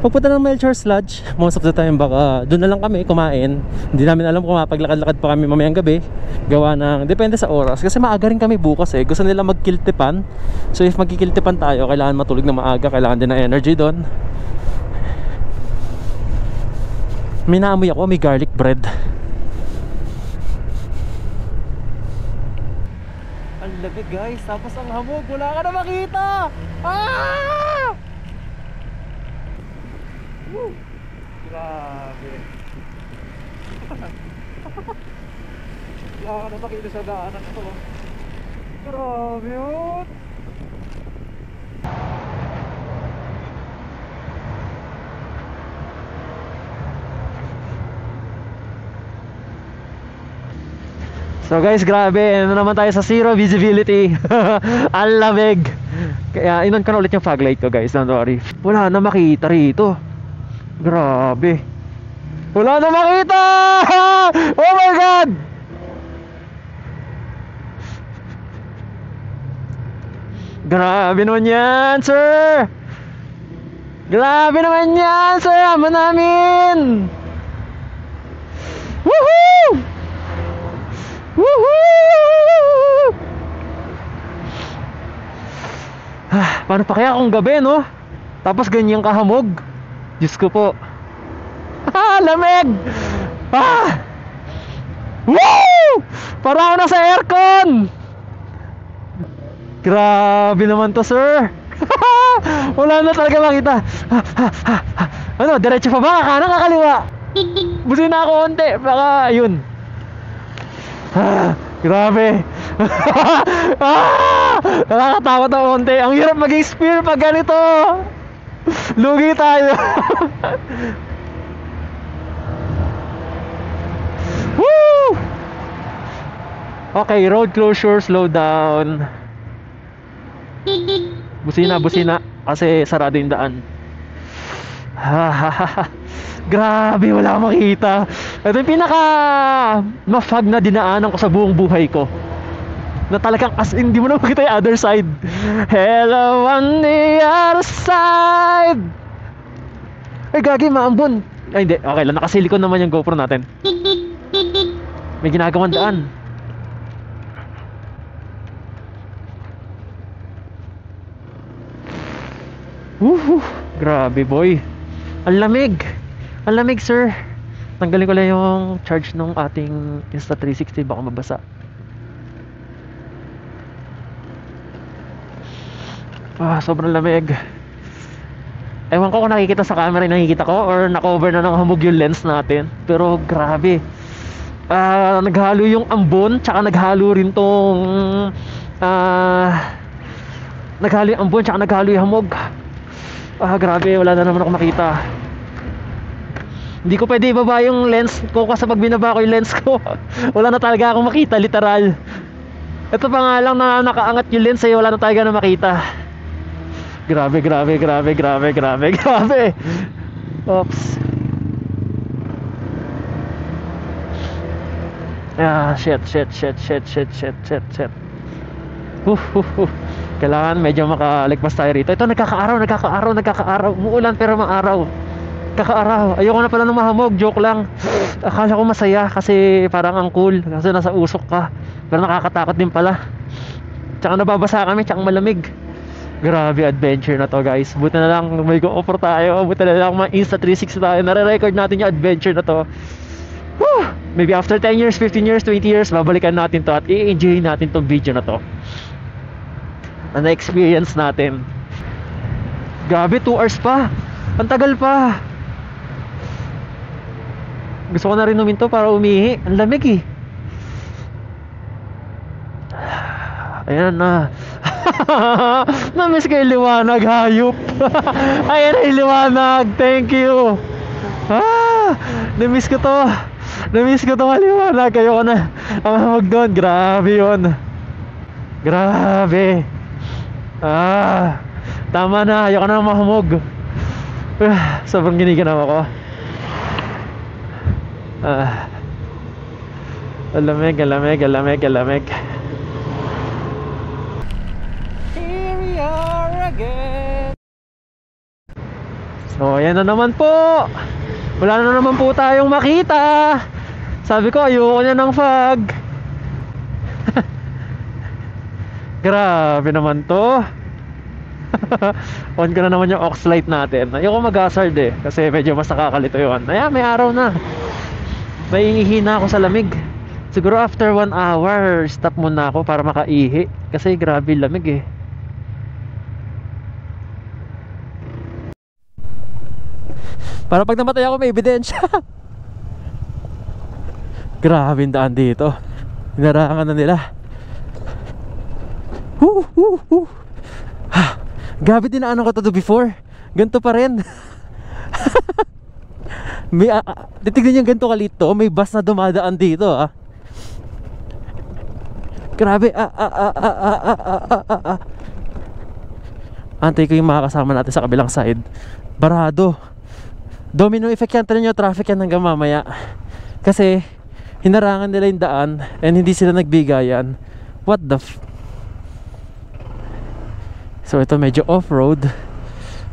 pagpunta ng Melchor's Lodge, most of the time baka doon na lang kami kumain. Hindi namin alam kung mapaglakad-lakad pa kami mamayang gabi. Gawa ng, depende sa oras. Kasi maaga rin kami bukas eh. Gusto nila magkiltipan. So if magkikiltipan tayo, kailangan matulog na maaga. Kailangan din ng energy doon. May naamoy ako, may garlic bread. Ang lamig guys, tapos ang hamog. Wala ka na makita! Ah! Woo! Grabe. Wala ka na makita sa daanan ito. Grabe yun. So guys, grabe. Ano naman tayo sa zero visibility. Ang lamig. Kaya inon ko na ulit yung fog light ko guys. Don't worry. Wala na makita rito. Grabe. Wala na makita! Oh my God! Grabe naman yan, sir! Grabe naman yan, sir! Ama namin! Woohoo! Woohoo! Paano pa kaya kung gabi, no? Tapos ganyang kahamog. Diyos ko po. Lamig! Woo! Para ako nasa aircon! Grabe naman to, sir. Wala na talaga makita. Ano, diretso pa ba? Kanan, kakaliwa? Busin na ako konti. Baka, ayun. Grabe. Nakakatawa na konti. Ang hirap mag-experience pag ganito. Lugi tayo. Woo! Okay, road closure, slow down. Busina kasi sarado yung daan. Grabe, wala akong makita. Ito yung pinaka ma-fog na dinaanan ko sa buong buhay ko. Na talagang as in, hindi mo na makita yung other side. Hello on the other side. Ay gagi, maambon. Ay hindi, okay lang, nakasilikon naman yung GoPro natin. May ginagawang daan. Grabe boy. Ang lamig. Ang lamig, sir. Tanggalin ko lang yung charge nung ating Insta360, baka mabasa. Sobrang lamig. Ewan ko kung nakikita sa camera yung nakikita ko or na-cover na ng hamog yung lens natin. Pero grabe. Naghalo yung ambon, tsaka naghalo rin tong naghalo yung ambon, tsaka naghalo yung hamog. Grabe, wala na naman ako makita. Hindi ko pwede ibaba yung lens ko kasi pag binaba ko yung lens ko wala na talaga akong makita, literal. Ito pa nga lang na nakaangat yung lens ay wala na talaga na makita. Grabe. Oops. Shit. Kailangan medyo makaligpas tayo rito. Ito, nagkakaaraw. Umuulan pero maaraw. Kakaaraw. Ayoko na pala ng mahamog, joke lang. Akala ko masaya kasi parang ang cool kasi nasa usok ka. Pero nakakatakot din pala. Tsaka nababasa kami, tsaka malamig. Grabe adventure na to, guys. Buti na lang may GoPro tayo. Buti na lang mga Insta360 tayo. Nare-record natin yung adventure na to. Woo! Maybe after 10 years, 15 years, 20 years, babalikan natin to at i-enjoy natin tong video na to. Na-experience natin. Grabe, 2 hours pa. Ang tagal pa. Gusto ko na rin uminto para umihi. Ang lamig eh. Ayan na. Namiss ko yung liwanag, hayop. Ayan na yung liwanag. Thank you. Namiss ko to. Namiss ko to maliwanag. Ayoko na. Ang hamog doon. Grabe yun. Grabe. Tama na. Ayoko na mahamog. Sobrang giniganaw ako. Alamig. Here we are again. So ayan na naman po. Wala na naman po tayong makita. Sabi ko ayoko na ng fog. Grabe naman to. On ko na naman yung aux light natin. Ayoko mag-hazard eh kasi medyo mas nakakalito yun. Ayan, may araw na. May ihina ako sa lamig. Siguro after 1 hour stop muna ako para makaihi. Kasi grabe lamig eh. Para pag namatay ako may ebidensya. Grabe yung daan dito. Hinarangan na nila. Grabe din na ano ko to before. Ganto pa rin. May titignan yung ganito kalito. May bus na dumadaan dito Grabe. Antay ko yung makakasama natin sa kabilang side. Barado. Domino effect yan. Tala nyo, traffic yan hanggang mamaya. Kasi hinarangan nila yung daan and hindi sila nagbigayan. What the So ito medyo off-road.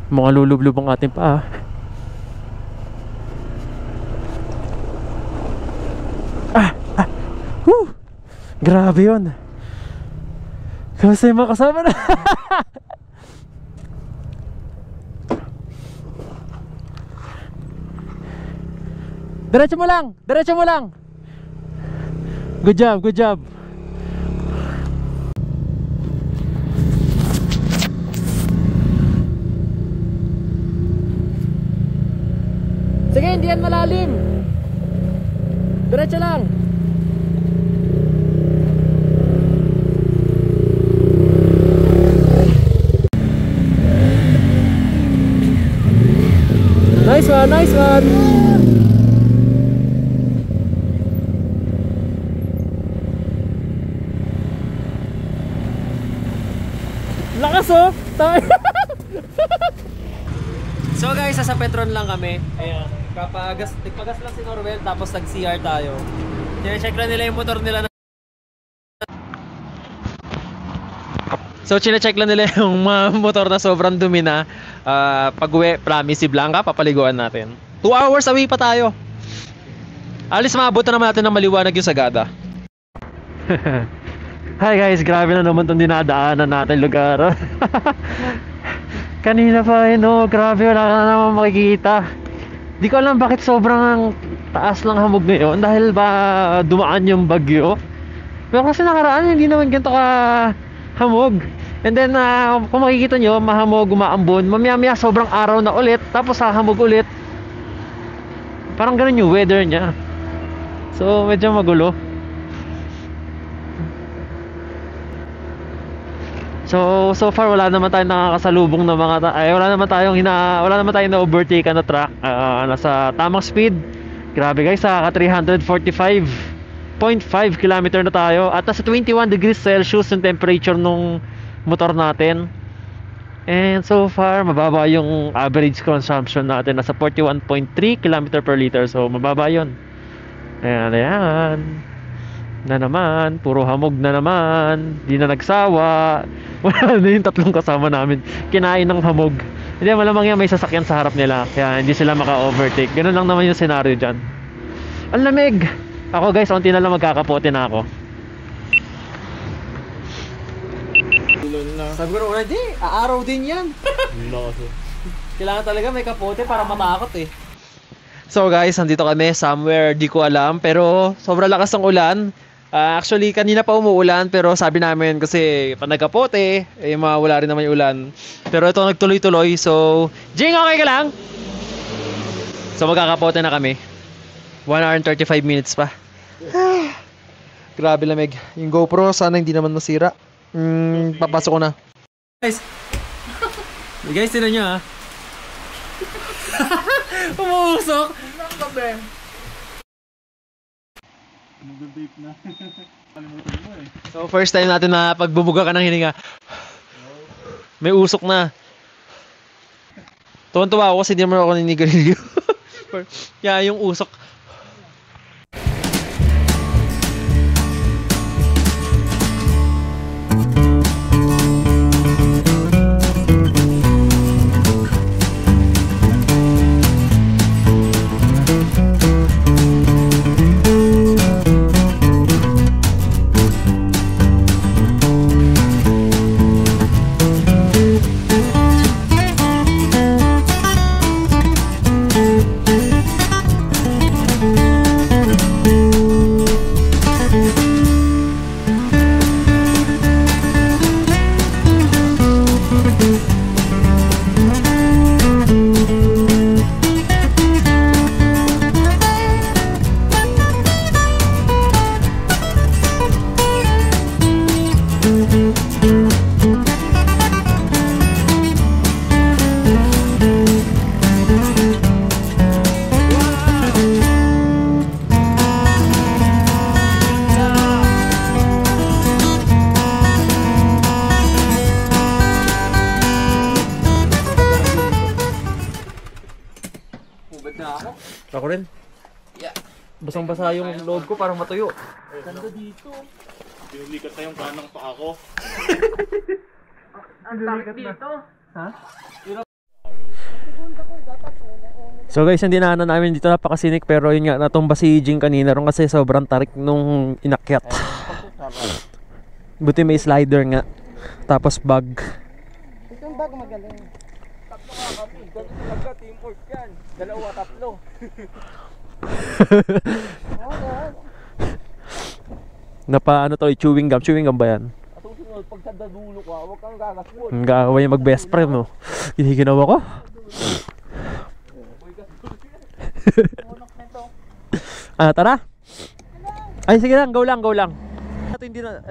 Mga lulublob ang ating paa. Grabe yun. Kasi makasama na. Diretso mo lang. Good job. Sige, hindi yan malalim. Diretso lang. Nice one. Lakas oh. So guys, sa Petron lang kami. Ayan. Nagpagas lang si Norwell tapos nag-CR tayo. Chine-check lang nila yung motor nila. So chine-check lang nila yung motor na sobrang dumi na. Pag-uwi, promise si Blanca, papaliguan natin. 2 hours away pa tayo. Alis, maabot na naman natin ng maliwanag yung Sagada. Hi guys, grabe na naman itong dinadaanan natin lugar. Kanina pa grabe, wala ka na naman makikita. Di ko alam bakit sobrang taas lang hamog ngayon. Dahil ba dumaan yung bagyo. Pero kasi nakaraan hindi naman ganito ka hamog. And then kung makikita nyo, mahamog, umaambon, mamaya-maya sobrang araw na ulit, tapos hahamog ulit. Parang ganun yung weather niya. So medyo magulo. So far wala naman tayong nakakasalubong na mga wala naman tayong na-overtake na truck. Nasa tamang speed. Grabe guys, sa 345.5 km na tayo at nasa 21 degrees Celsius yung temperature nung motor natin. And so far mababa yung average consumption natin, nasa 41.3 km per liter. So mababa yun. Ayan na naman, puro hamog na naman, di na nagsawa. Wala na yung tatlong kasama namin kinain ng hamog. Hindi, malamang yan may sasakyan sa harap nila, kaya hindi sila maka-overtake. Ganun lang naman yung scenario dyan. Ang lamig. Ako guys, unti na lang magkakapote na ako. Sabi ko na, di, aaraw din yan. Kailangan talaga may kapote para matakot eh. So guys, nandito kami somewhere, di ko alam, pero sobrang lakas ng ulan. Actually, kanina pa umuulan, pero sabi namin kasi pag nagkapote, mawala rin naman yung ulan. Pero ito nagtuloy-tuloy, so Jing, okay ka lang? So magkakapote na kami. 1 hour and 35 minutes pa. Grabe lamig. Yung GoPro, sana hindi naman nasira. Papasok ko na. Guys, tinan nyo ha. Umuusok. So first time natin na pagbubuga ka ng hininga. May usok na. Tuwan-tuwa ako kasi hindi naman ako ninigarilyo. Kaya yung usok. Ako rin. Yeah. Basang-basa yung load ko, parang matuyo. Ganda dito. Pinulikat na yung kanang pa ako. Ang likat dito. Ha? So guys, hindi na namin dito, napakasinik, pero yun nga, natumba si Jing kanina ron kasi sobrang tarik nung inakyat. Buti may slider nga. Tapos bag. Itong bag magaling. Tatlo nga kami. Ganun talaga, teamwork yan. 2, 3. Ano to, chewing gum ba yan? At susunod, pag sa dadulo ka, huwag kang gagasword. Ang gagawin yung mag best friend mo. Ginawa ko. Tara. Ay sige lang, go lang.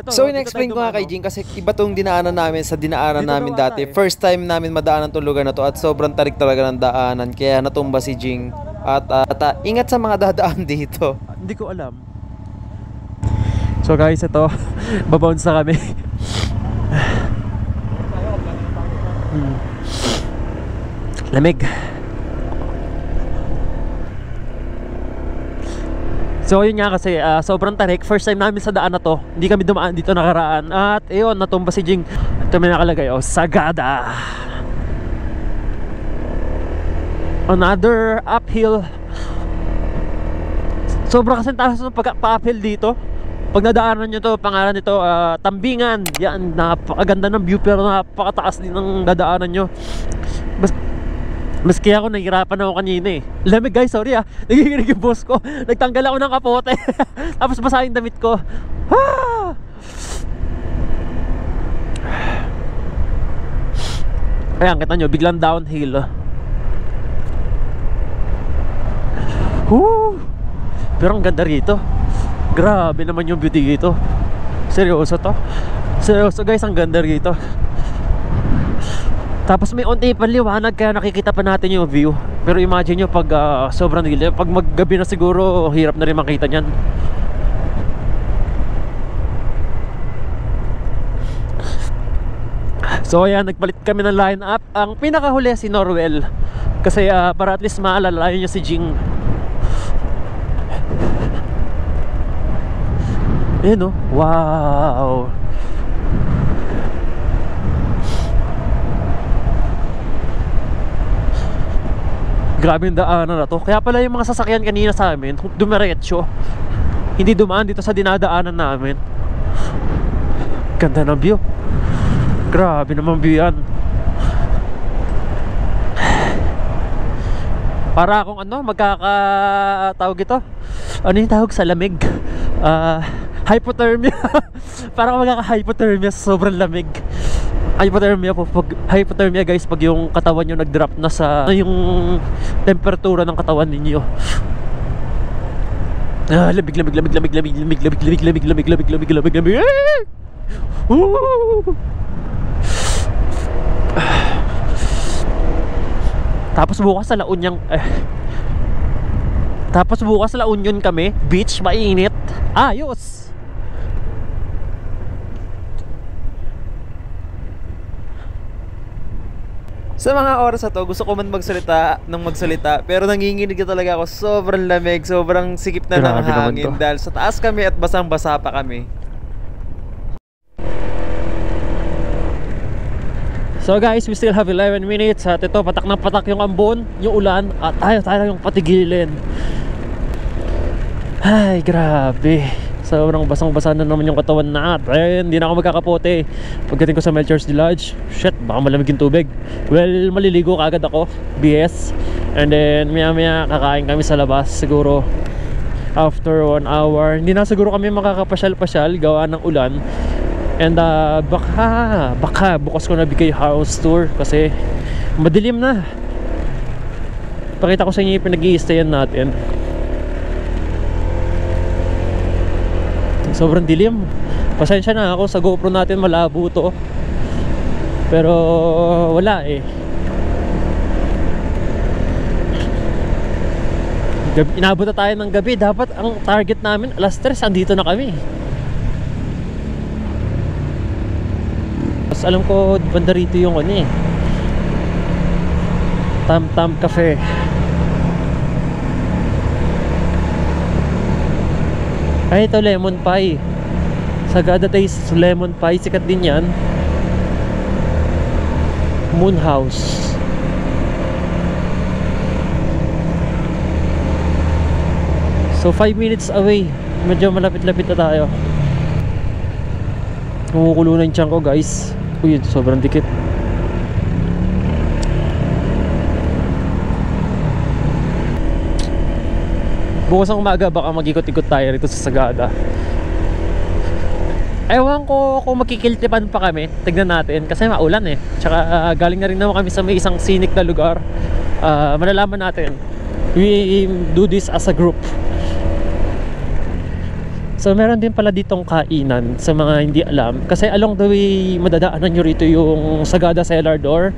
So in-explain ko nga kay Jing kasi iba tong dinaanan namin sa dinaanan namin dati. First time namin madaanan tong lugar na to at sobrang tarik talaga ng daanan, kaya natumba si Jing. At ingat sa mga dadaan dito. Hindi ko alam. So guys, ito babounce na kami. Lamig. So yun nga kasi sobrang tarik. First time namin sa daan na to. Hindi kami dumaan dito nakaraan. At ayun, natumba si Jing. Ito may nakalagay, Sagada. Another uphill. Sobra kasi taas ng pa-uphill dito. Pag nadaanan nyo to, pangalan nito Tambingan. Yan, napakaganda ng view pero napakataas din ng dadaanan nyo. Maski ako nahihirapan ako kanina eh. Lamig guys, sorry nagiginig yung boss ko. Nagtanggal ako ng kapote. Tapos basa yung damit ko. Ayan, kita nyo, biglang downhill. Woo! Pero ang ganda rito. Grabe naman yung beauty dito. Seryoso to. Seryoso guys, ang ganda rito. Tapos may unti paliwanag kaya nakikita pa natin yung view. Pero imagine nyo pag sobrang dilim, pag maggabi na siguro, hirap na rin makita nyan. So ayan, nagpalit kami ng line up. Ang pinakahuli si Norwell. Kasi para at least maalala niya si Jing. Ayan, oh. Wow. Grabe yung daanan na to. Kaya pala yung mga sasakyan kanina sa amin dumiretso, hindi dumaan dito sa dinadaanan namin. Ganda ng view. Grabe naman view yan. Para akong magkakatawag ito. Ano yung tawag sa lamig? Hypothermia. Para akong magkaka-hypothermia sa sobrang lamig. Hypothermia guys, pag yung katawan nyo nag-drop na sa yung temperatura ng katawan ninyo. Lamig. Tapos bukas sa La Union kami, beach, mainit. Ayos. Sa mga oras na to, gusto ko man magsalita pero nanginginig na talaga ako. Sobrang lamig, sobrang sikip na ng hangin dahil sa taas kami at basang-basa pa kami. So guys, we still have 11 minutes. At ito, patak na patak yung ambon, yung ulan, at tayo yung patigilin. Ay, grabe. Sobrang basang-basa na naman yung katawan na. Ayun, hindi na ako magkakapote. Pagdating ko sa Melchor's Lodge, shit, baka malamig yung tubig. Well, maliligo kagad ako, BS. And then, maya-maya kakain kami sa labas. Siguro, after 1 hour. Hindi na siguro kami makakapasyal-pasyal, gawa ng ulan. And baka bukas ko na bigay house tour kasi madilim na. Pakita ko sa inyo yung pinag-i-stayan natin. Sobrang dilim. Pasensya na ako, sa GoPro natin malabo to. Pero wala eh. Inabot na tayo ng gabi. Dapat ang target namin alas 3, andito na kami. Mas alam ko banda rito yung Tam Tam Cafe. Ay, ito lemon pie. Sagada Taste lemon pie, sikat din yan. Moon House. So 5 minutes away. Medyo malapit-lapit na tayo. Kumukulo na yung tiyan ko guys. Uy, sobrang dikit. Bukas ang umaga baka mag-ikot-ikot tayo rito sa Sagada. Ewan ko kung makikiltipan pa kami. Tignan natin kasi maulan eh. Tsaka galing na rin naman kami sa may isang scenic na lugar. Malalaman natin. We do this as a group. So meron din pala ditong kainan sa mga hindi alam. Kasi along the way madadaanan nyo rito yung Sagada Cellar Door.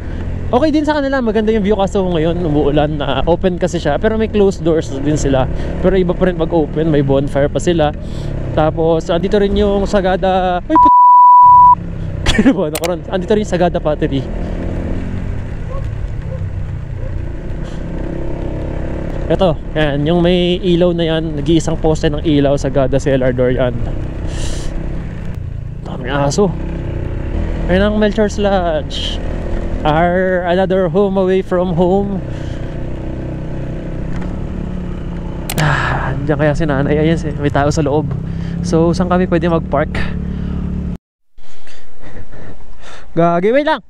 Okay din sa kanila, maganda yung view kaso ngayon umuulan na open kasi siya. Pero may closed doors din sila. Pero iba pa rin mag-open, may bonfire pa sila. Tapos andito rin yung Sagada... Ay andito rin yung Sagada Pottery. Ito, yan, yung may ilaw na yan, nag-iisang poste ng ilaw sa Sagada Cellar Door yan. Daming aso. Ayun ang Melchor's Lodge. Our another home away from home. Diyan kaya si nanay. Ayan, may tao sa loob. So, saan kami pwede mag-park? Gagi, wait lang.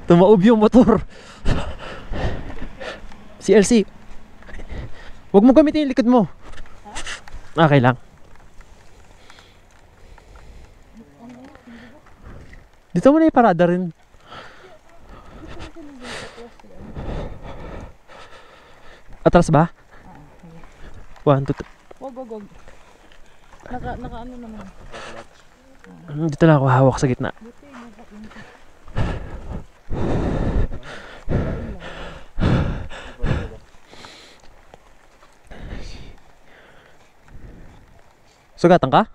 Tumaob yung motor. Si LC, huwag mo gamitin yung likod mo. Okay lang. Dito mo na iparada rin. Atras ba? 1, 2, 3. Wag. Naka ano naman. Dito lang ako hawak sa gitna. Sugatan ka?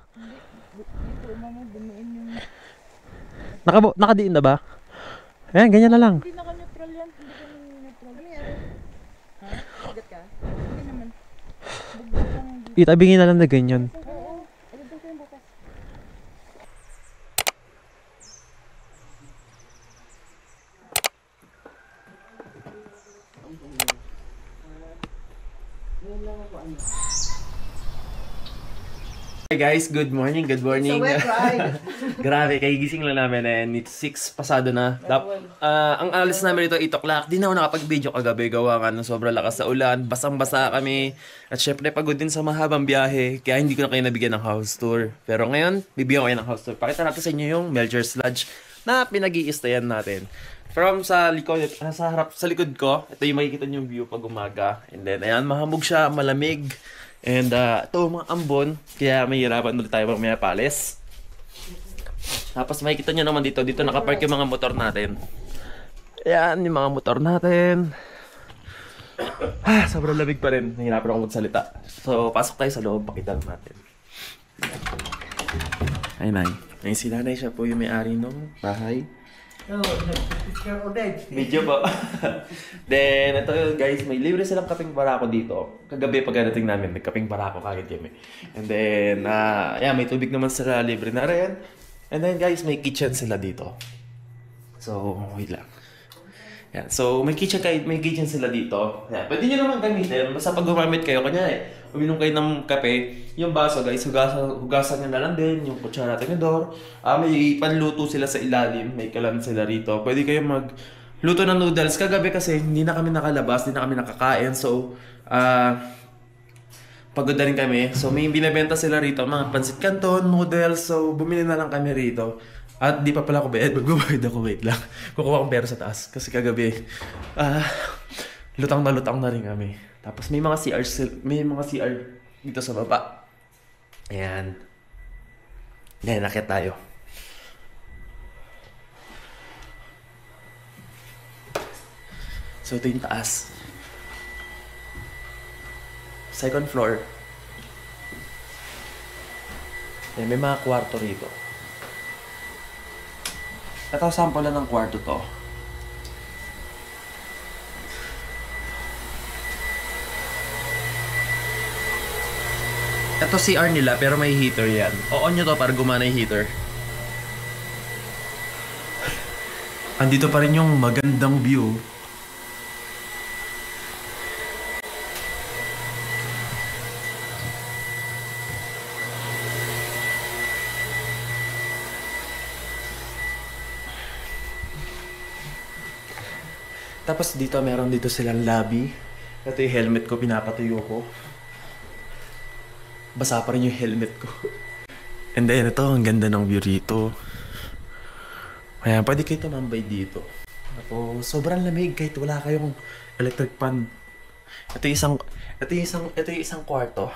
Nakadiin na ba? Ayan, ganyan na lang. Hindi naka-neutral yan. Hindi ka neutral. Ano yan? Ha? Sigat ka? Hindi naman. Itabingin na lang na ganyan. Oo. Ano ba yung bukas? Hey guys, good morning. So wet, right? Grabe, kagigising lang namin and it's 6 pasado na. Ang alis namin dito 8 o'clock. Di na ako nakapag-video kagabi. Gawa nga ng sobrang lakas sa ulan. Basang-basa kami. At syempre pagod din sa mahabang biyahe. Kaya hindi ko na kayo nabigyan ng house tour. Pero ngayon, bibigyan ko kayo ng house tour. Pakita natin sa inyo yung Melchor's Lodge na pinag-i-stayan natin. From sa likod, sa likod ko, ito yung makikita nyo yung view pag umaga. And then, ayan, mahamog siya, malamig. And ito mga ambon, kaya mahirapan ulit tayo mamaya palis. Tapos makikita nyo naman dito nakapark yung mga motor natin. Ayan, yung mga motor natin. Sobrang lamig pa rin, nahihirapan ako magsalita. So, pasok tayo sa loob, pakita natin. Ay, nay. Ay, si nanay, siya po yung may-ari ng bahay. Video po. Then, ito guys, may libre silang kaping barako dito. Kagabi pagdating namin, may kaping barako kagad kami. And then, yeah, may tubig naman sila, libre na rin. And then guys, may kitchen sila dito. So, wait lang. Yan. So, may kitchen sila dito. Yan. Pwede nyo naman gamitin. Basta pag gumamit kayo, kanya uminom kayo ng kape. Yung baso, guys, hugasan nyo na lang din. Yung kutsara, tinidor. May panluto sila sa ilalim. May kalan sila rito. Pwede kayo magluto ng noodles. Kagabi kasi, hindi na kami nakalabas. Hindi na kami nakakain. So, pagod na rin kami. So, may binibenta sila rito. Mga pansit canton, noodles. So, bumili na lang kami rito. At di pa pala ako bayad, magbabayad ako, wait lang. Kukuha akong pera sa taas. Kasi kagabi, lutang na rin kami. Tapos may mga CR dito sa baba. Ayan. Ayan, nakit tayo. So ito yung taas. Second floor. Ayan, may mga kwarto rito. Ito, sample lang ng kwarto to. Ito CR nila, pero may heater yan. O-on nyo to para gumana yung heater. Andito pa rin yung magandang view. Tapos meron dito silang lobby. Ito yung helmet ko, pinapatuyo ko. Basa pa rin yung helmet ko. And then ito, ang ganda ng view rito. Ayan, pwede kayo tumambay dito. Tapos sobrang lamig kahit wala kayong electric fan. Ito yung isang kwarto.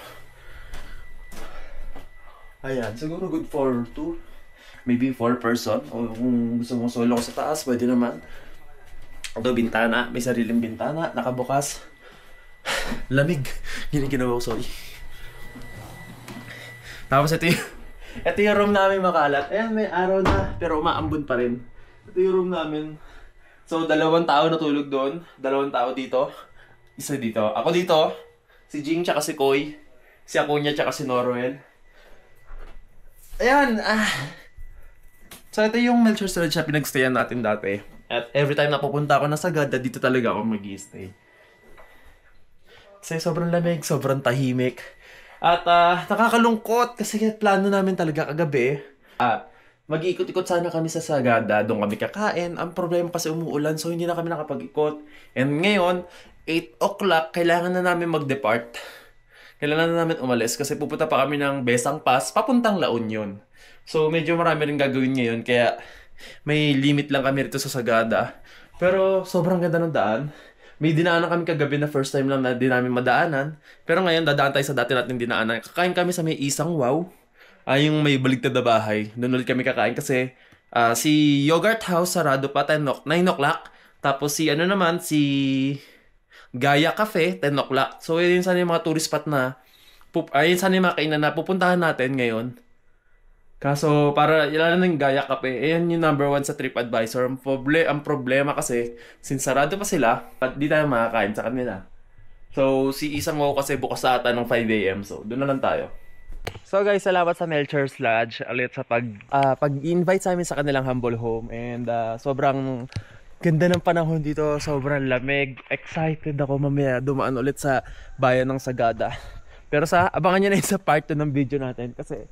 Ayan, siguro good for 2, maybe 4 person. O kung gusto mong solo sa taas, pwede naman. Ito, bintana. May sariling bintana. Nakabukas. Lamig. Yun yung ginawa ko, sorry. Tapos ito yung room namin makalat. Ayan, may araw na. Pero umaambon pa rin. Ito yung room namin. So, 2 tao natulog doon. 2 tao dito. Isa dito. Ako dito. Si Jing tsaka si Koy. Si Akunya tsaka si Norwell. Ayan. So, ito yung Melchor's Lodge na pinagstayan natin dati. At every time na pupunta ako na Sagada, dito talaga ako mag-i-stay. Kasi sobrang lamig, sobrang tahimik. At nakakalungkot kasi plano namin talaga kagabi. Mag-iikot-ikot sana kami sa Sagada, doon kami kakain. Ang problema kasi umuulan, so hindi na kami nakapag-ikot. And ngayon, 8 o'clock, kailangan na namin mag-depart. Kailangan na namin umalis kasi pupunta pa kami ng Besang Pass, papuntang La Union. So medyo marami rin gagawin ngayon, kaya may limit lang kami rito sa Sagada. Pero sobrang ganda ng daan. May dinaanan kami kagabi na first time lang na di namin madaanan. Pero ngayon, dadaan tayo sa dati natin dinaanan. Kakain kami sa may isang wow. Yung may baligtad na bahay. Doon ulit kami kakain kasi si Yogurt House sarado pa 9 o'clock. Tapos si Gaya Cafe 10 o'clock. So yun sana yung mga tourist spot na yun sana yung mga kainan na pupuntahan natin ngayon. Kaso para lalo na yung Gaya Cafe, yun yung number 1 sa TripAdvisor. Ang problema kasi since sarado pa sila, di tayo makakain sa kanila. So si isang wow kasi bukas sa ata ng 5 AM. So doon na lang tayo. So guys, salamat sa Melchor's Lodge ulit sa pag-invite sa amin sa kanilang humble home. And sobrang ganda ng panahon dito, sobrang lamig. Excited ako mamaya dumaan ulit sa bayan ng Sagada. Pero abangan nyo na yun sa part 2 ng video natin. Kasi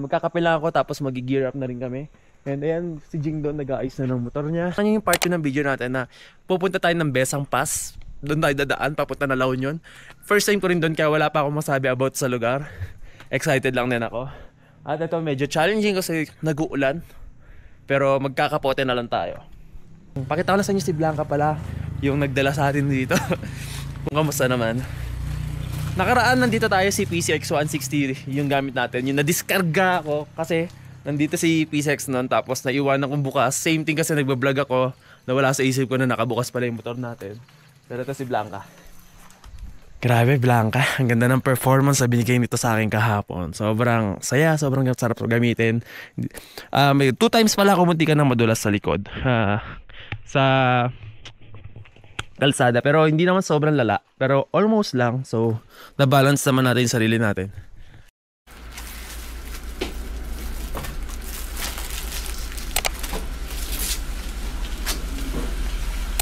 magkakape lang ako tapos mag-gear up na rin kami. And ayan, si Jing doon nag-aayos na ng motor niya. Kanya yung part 2 ng video natin na pupunta tayo ng Besang Pass. Doon tayo dadaan, papunta na La Union. First time ko rin doon kaya wala pa akong masabi about sa lugar. Excited lang din ako. At ito medyo challenging kasi nag-uulan. Pero magkakapote na lang tayo. Pakita ko na sa inyo si Blanca pala. Yung nagdala sa atin dito. Kung kamusta naman. Nakaraan nandito tayo si PCX 160 yung gamit natin. Yung nadiskarga ako kasi nandito si PCX noon tapos naiwanan kong bukas. Same thing kasi nagbablog ako. Nawala sa isip ko na nakabukas pala yung motor natin. Pero ito si Blanca. Grabe Blanca, ang ganda ng performance na binigay nito sa akin kahapon. Sobrang saya, sobrang sarap gamitin. 2 times pala ako muntikan ng madulas sa likod. Sa kalsada, pero hindi naman sobrang lala. Pero almost lang, so na-balance naman natin yung sarili natin.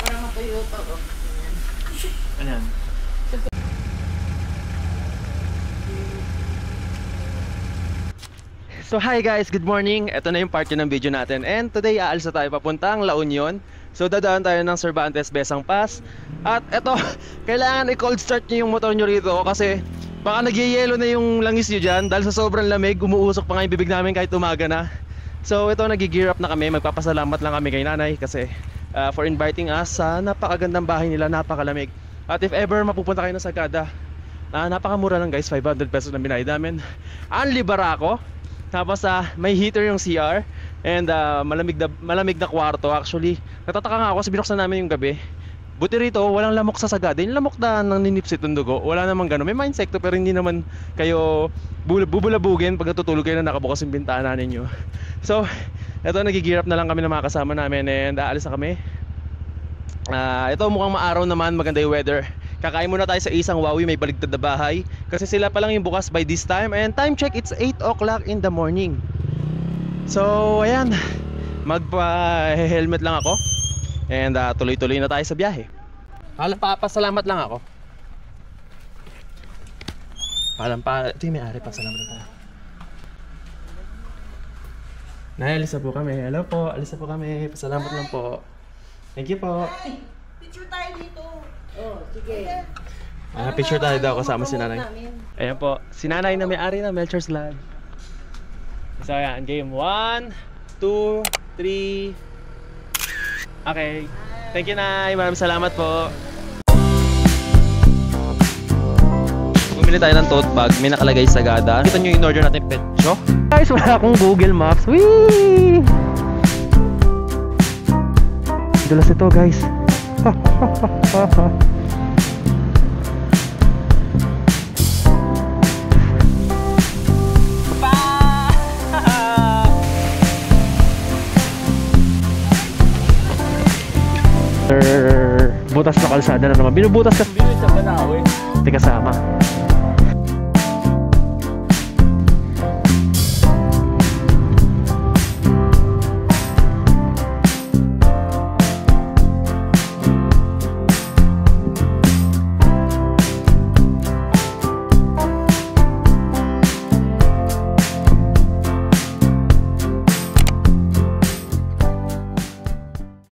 Parang matuyo pa ko. Ayan. So hi guys, good morning. Ito na yung part ng video natin. And today aalis na tayo papuntang La Union. So dadaan tayo ng Cervantes Besang Pass. At eto, kailangan i-cold start nyo yung motor nyo rito kasi baka nagyayelo na yung langis nyo dyan. Dahil sa sobrang lamig, umuusok pa nga yung bibig namin kahit umaga na. So ito, nag-gear up na kami. Magpapasalamat lang kami kay nanay kasi for inviting us sa napakagandang bahay nila, napakalamig. At if ever mapupunta kayo na Sagada, napakamura lang guys, 500 pesos na binayad namin. Only Barako. Tapos may heater yung CR and malamig na kwarto. Actually, natataka nga ako kasi binuksan namin yung gabi. Buti rito, walang lamok sa Sagada. Yung lamok na nang ninipsit ng dugo, wala namang gano'n. May mga insekto pero hindi naman kayo bubulabugin pag natutulog kayo na nakabukas yung bintana ninyo. So, eto, nag-gear up na lang kami ng mga kasama namin and aalis na kami. Ito mukhang maaraw naman, maganda yung weather. Kakain muna tayo sa isang Wawi, may baligtad na bahay. Kasi sila pa lang yung bukas by this time. And time check, it's 8 o'clock in the morning. So, ayan. Magpa-helmet lang ako. And tuloy-tuloy na tayo sa biyahe. Papasalamat lang ako. Ito yung may-ari, pasalamat na tayo. Nay, alis na po kami. Hello po, alis na po kami. Pasalamat lang po. Thank you po. Ay, picture tayo dito. Oh, sige. Picture tayo daw kasama si nanay. Ayan po, si nanay na may-ari na Melchor's Lodge. So ayan, game 1, 2, 3. Okay, thank you nay, maraming salamat po. Bumili tayo ng tote bag, may nakalagay Sagada. Kita nyo yung in-order natin petso. Guys, wala akong Google Maps. Whee! Dulas ito guys. Butas na kalsada na naman. Binubutas ka. Binubutas sa Banawe. Hindi kasama.